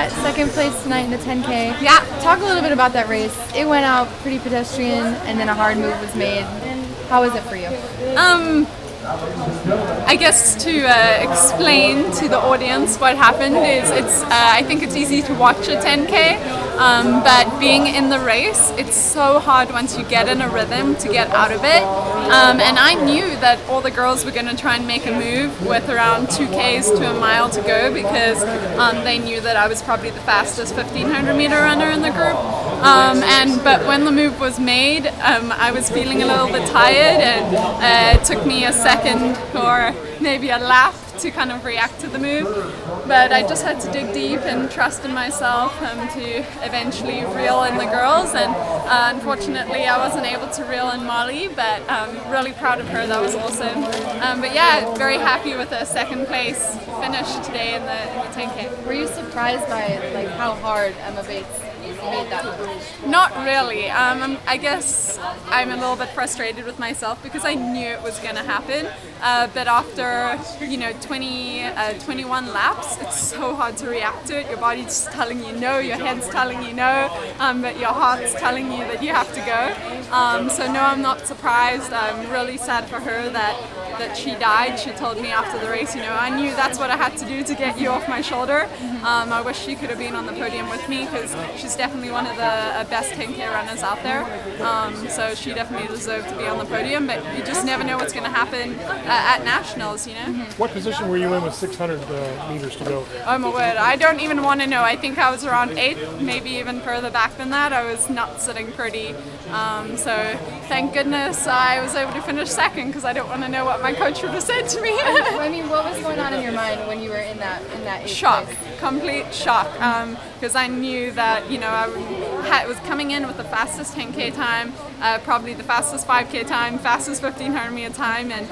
got second place tonight in the 10K. Yeah. Talk a little bit about that race. It went out pretty pedestrian, and then a hard move was made. How was it for you? I guess to explain to the audience what happened is I think it's easy to watch a 10K, but being in the race, it's so hard once you get in a rhythm to get out of it. And I knew that all the girls were going to try and make a move with around 2Ks to a mile to go because they knew that I was probably the fastest 1500 meter runner in the group. But when the move was made, I was feeling a little bit tired, and it took me a second or maybe a lap to kind of react to the move. But I just had to dig deep and trust in myself to eventually reel in the girls. And unfortunately, I wasn't able to reel in Molly, but I'm really proud of her. That was awesome. But yeah, very happy with a second place finish today in the 10K. Were you surprised by how hard Emma Bates made that move? Not really. I guess I'm a little bit frustrated with myself because I knew it was going to happen. But after 21 laps, it's so hard to react to it. Your body's telling you no, your head's telling you no, but your heart's telling you that you have to go. So no, I'm not surprised. I'm really sad for her that she died. She told me after the race, I knew that's what I had to do to get you off my shoulder. I wish she could have been on the podium with me because she's definitely one of the best 10K runners out there. So she definitely deserved to be on the podium, but you just never know what's going to happen at nationals, What position were you in with 600 meters to go? Oh my word, I don't even want to know. I think I was around 8, maybe even further back than that. I was not sitting pretty. So thank goodness I was able to finish second because I don't want to know what my coach would have said to me. I mean, what was going on in your mind when you were in that shock, place? Complete shock, because I knew that I was coming in with the fastest 10K time, probably the fastest 5K time, fastest 1500 meter time, and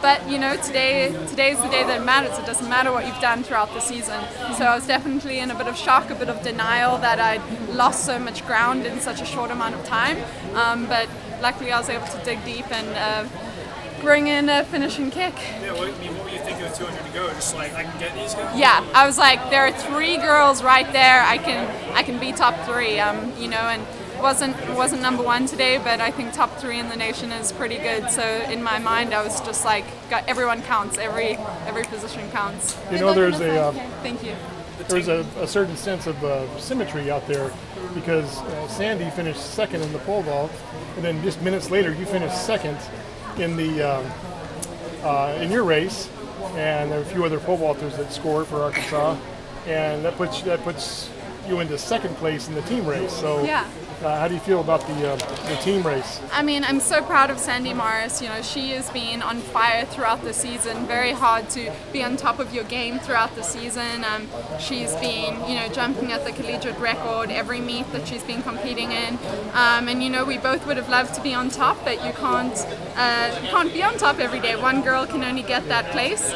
but today's the day that matters. It doesn't matter what you've done throughout the season. So I was definitely in a bit of shock, a bit of denial that I'd lost so much ground in such a short amount of time. But luckily I was able to dig deep and bring in a finishing kick. Yeah, what were you thinking with 200 to go? Just like, I can get these guys? Yeah, I was like, there are 3 girls right there. I can be top 3. And wasn't number 1 today, but I think top 3 in the nation is pretty good. So in my mind, I was just like, everyone counts. Every position counts. There's Thank you. There's a certain sense of symmetry out there because Sandy finished second in the pole vault, and then just minutes later you finished second in the in your race, and there are a few other pole vaulters that scored for Arkansas, and that puts you into second place in the team race. So yeah. How do you feel about the team race? I mean, I'm so proud of Sandy Morris. She has been on fire throughout the season. Very hard to be on top of your game throughout the season. She's been, jumping at the collegiate record every meet that she's been competing in. And we both would have loved to be on top, but you can't be on top every day. One girl can only get that place.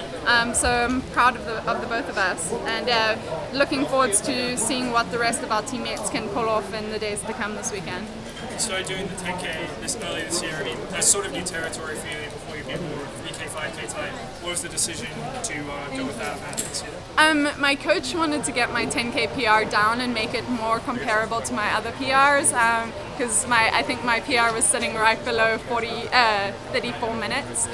So I'm proud of the both of us, and looking forward to seeing what the rest of our teammates can pull off in the days to come this weekend. So doing the 10K this early this year, I mean, that's sort of new territory for you before you get more 3K, 5K time. What was the decision to go with that event this year? My coach wanted to get my 10K PR down and make it more comparable to my other PRs because I think my PR was sitting right below 34 minutes.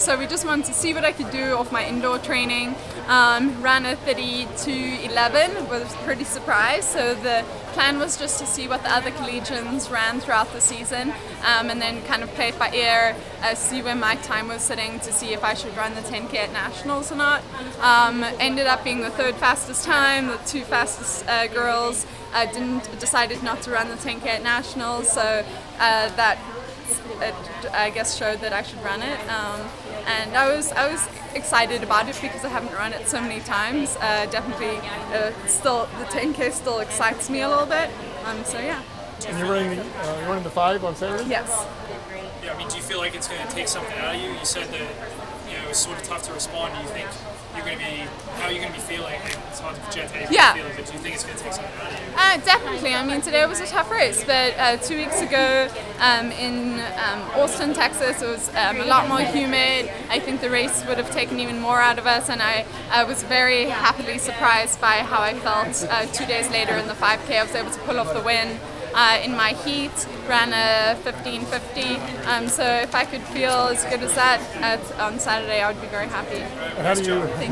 So we just wanted to see what I could do off my indoor training. Ran a 32:11, was pretty surprised. So the plan was just to see what the other collegians ran throughout the season, and then kind of play it by ear, see where my time was sitting to see if I should run the 10K at nationals or not. Ended up being the 3rd fastest time, the 2 fastest girls. Decided not to run the 10K at nationals, so that I guess showed that I should run it. And I was excited about it because I haven't run it so many times. Definitely, still the 10K still excites me a little bit. So yeah. And you're running the 5 on Saturday? Yes. Yeah, I mean, do you feel like it's going to take something out of you? You said that it was sort of tough to respond. Do you think how are you going to be feeling? it's hard to project how you Yeah. feel, but do you think it's going to take something out of you? Definitely. I mean, today was a tough race, but 2 weeks ago in Austin, Texas, it was a lot more humid. I think the race would have taken even more out of us, and I was very happily surprised by how I felt 2 days later in the 5K. I was able to pull off the win. In my heat, ran a 15:50. So if I could feel as good as that on Saturday, I would be very happy. And how do you